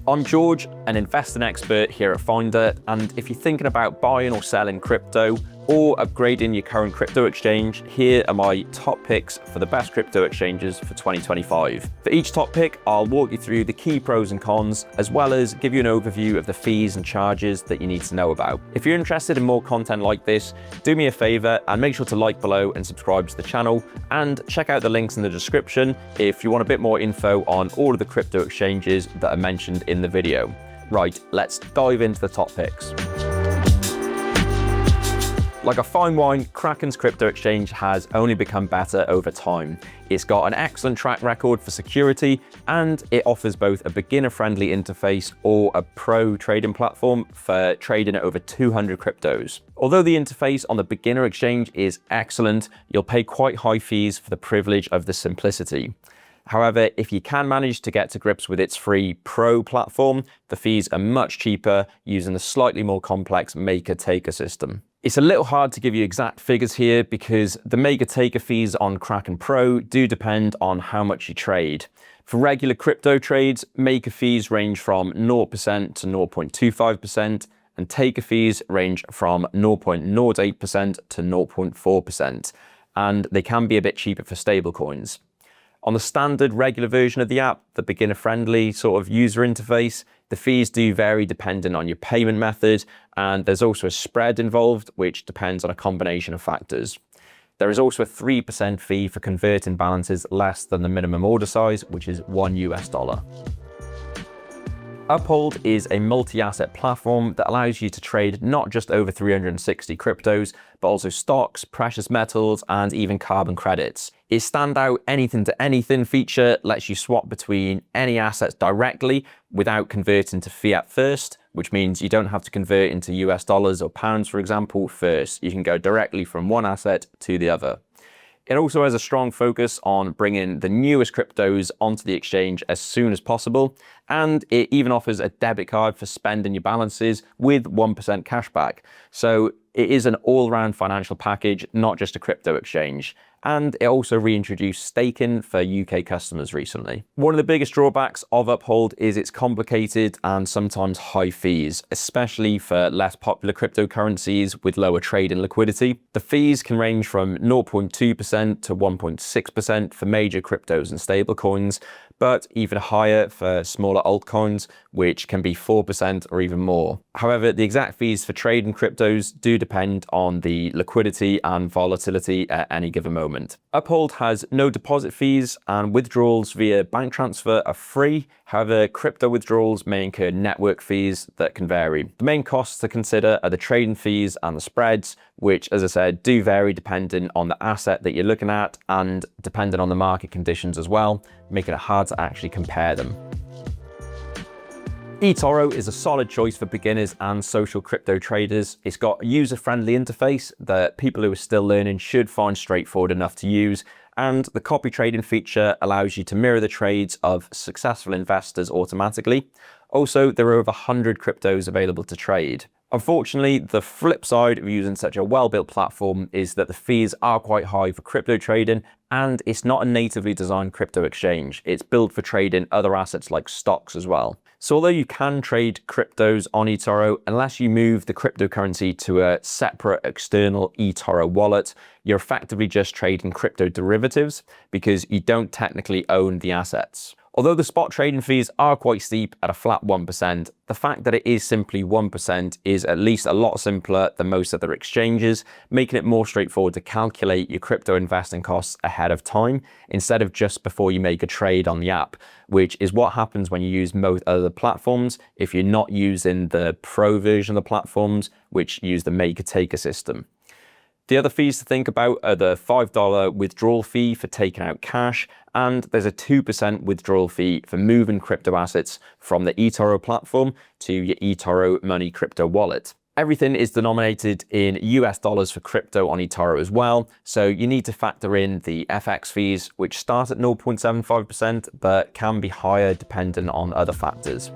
I'm George, an investing expert here at Finder, and if you're thinking about buying or selling crypto or upgrading your current crypto exchange, here are my top picks for the best crypto exchanges for 2025. For each top pick, I'll walk you through the key pros and cons, as well as give you an overview of the fees and charges that you need to know about. If you're interested in more content like this, do me a favor and make sure to like below and subscribe to the channel, and check out the links in the description if you want a bit more info on all of the crypto exchanges that are mentioned in the video. Right, let's dive into the top picks. Like a fine wine, Kraken's crypto exchange has only become better over time. It's got an excellent track record for security, and it offers both a beginner-friendly interface or a pro trading platform for trading over 200 cryptos. Although the interface on the beginner exchange is excellent, you'll pay quite high fees for the privilege of the simplicity. However, if you can manage to get to grips with its free Pro platform, the fees are much cheaper using the slightly more complex maker-taker system. It's a little hard to give you exact figures here because the maker-taker fees on Kraken Pro do depend on how much you trade. For regular crypto trades, maker fees range from 0% to 0.25%, and taker fees range from 0.08% to 0.4%, and they can be a bit cheaper for stablecoins. On the standard regular version of the app, the beginner-friendly sort of user interface, the fees do vary depending on your payment method, and there's also a spread involved, which depends on a combination of factors. There is also a 3% fee for converting balances less than the minimum order size, which is $1. Uphold is a multi-asset platform that allows you to trade not just over 360 cryptos, but also stocks, precious metals, and even carbon credits. Its standout anything to anything feature lets you swap between any assets directly without converting to fiat first, which means you don't have to convert into US dollars or pounds, for example, first. You can go directly from one asset to the other. It also has a strong focus on bringing the newest cryptos onto the exchange as soon as possible, and it even offers a debit card for spending your balances with 1% cashback. So it is an all-round financial package, not just a crypto exchange. And it also reintroduced staking for UK customers recently. One of the biggest drawbacks of Uphold is its complicated and sometimes high fees, especially for less popular cryptocurrencies with lower trading liquidity. The fees can range from 0.2% to 1.6% for major cryptos and stablecoins, but even higher for smaller altcoins, which can be 4% or even more. However, the exact fees for trading cryptos do depend on the liquidity and volatility at any given moment. Uphold has no deposit fees, and withdrawals via bank transfer are free. However, crypto withdrawals may incur network fees that can vary. The main costs to consider are the trading fees and the spreads, which, as I said, do vary depending on the asset that you're looking at and depending on the market conditions as well, making it hard to actually compare them. eToro is a solid choice for beginners and social crypto traders. It's got a user-friendly interface that people who are still learning should find straightforward enough to use, and the copy trading feature allows you to mirror the trades of successful investors automatically. Also, there are over 100 cryptos available to trade. Unfortunately, the flip side of using such a well-built platform is that the fees are quite high for crypto trading, and it's not a natively designed crypto exchange. It's built for trading other assets like stocks as well. So although you can trade cryptos on eToro, unless you move the cryptocurrency to a separate external eToro wallet, you're effectively just trading crypto derivatives because you don't technically own the assets. Although the spot trading fees are quite steep at a flat 1%, the fact that it is simply 1% is at least a lot simpler than most other exchanges, making it more straightforward to calculate your crypto investing costs ahead of time instead of just before you make a trade on the app, which is what happens when you use most other platforms if you're not using the pro version of the platforms, which use the maker-taker system. The other fees to think about are the $5 withdrawal fee for taking out cash, and there's a 2% withdrawal fee for moving crypto assets from the eToro platform to your eToro Money crypto wallet. Everything is denominated in US dollars for crypto on eToro as well, so you need to factor in the FX fees, which start at 0.75% but can be higher depending on other factors.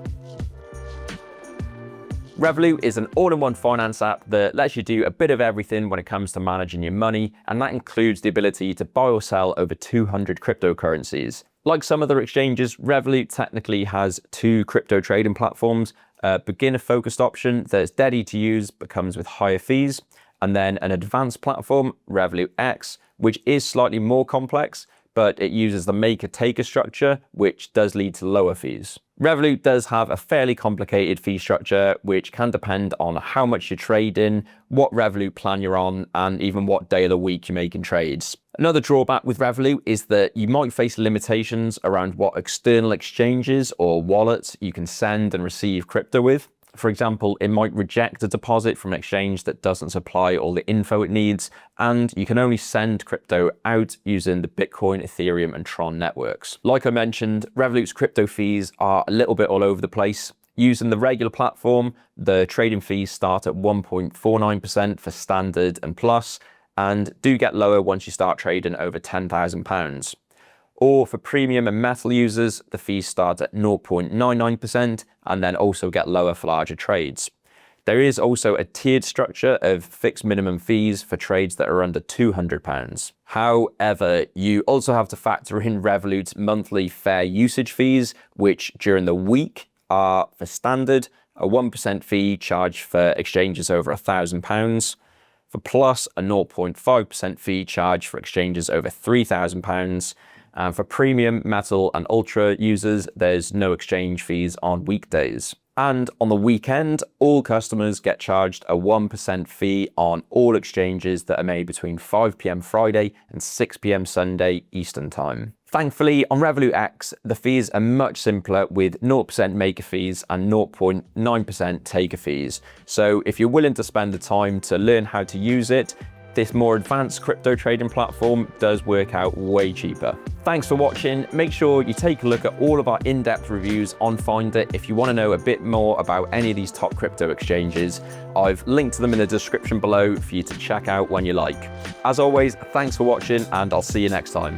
Revolut is an all-in-one finance app that lets you do a bit of everything when it comes to managing your money, and that includes the ability to buy or sell over 200 cryptocurrencies. Like some other exchanges, Revolut technically has two crypto trading platforms. A beginner-focused option that's dead easy to use but comes with higher fees, and then an advanced platform, Revolut X, which is slightly more complex, but it uses the maker-taker structure, which does lead to lower fees. Revolut does have a fairly complicated fee structure, which can depend on how much you're trading, what Revolut plan you're on, and even what day of the week you're making trades. Another drawback with Revolut is that you might face limitations around what external exchanges or wallets you can send and receive crypto with. For example, it might reject a deposit from an exchange that doesn't supply all the info it needs, and you can only send crypto out using the Bitcoin, Ethereum, and Tron networks. Like I mentioned, Revolut's crypto fees are a little bit all over the place. Using the regular platform, the trading fees start at 1.49% for standard and plus, and do get lower once you start trading over £10,000. Or for premium and metal users, the fees start at 0.99% and then also get lower for larger trades. There is also a tiered structure of fixed minimum fees for trades that are under £200. However, you also have to factor in Revolut's monthly fair usage fees, which during the week are, for standard, a 1% fee charged for exchanges over £1,000. For plus, a 0.5% fee charged for exchanges over £3,000. And for premium, metal, and ultra users, there's no exchange fees on weekdays. And on the weekend, all customers get charged a 1% fee on all exchanges that are made between 5 p.m. Friday and 6 p.m. Sunday Eastern Time. Thankfully, on Revolut X, the fees are much simpler with 0% maker fees and 0.9% taker fees. So if you're willing to spend the time to learn how to use it, this more advanced crypto trading platform does work out way cheaper. Thanks for watching. Make sure you take a look at all of our in-depth reviews on Finder if you want to know a bit more about any of these top crypto exchanges. I've linked to them in the description below for you to check out when you like. As always, thanks for watching, and I'll see you next time.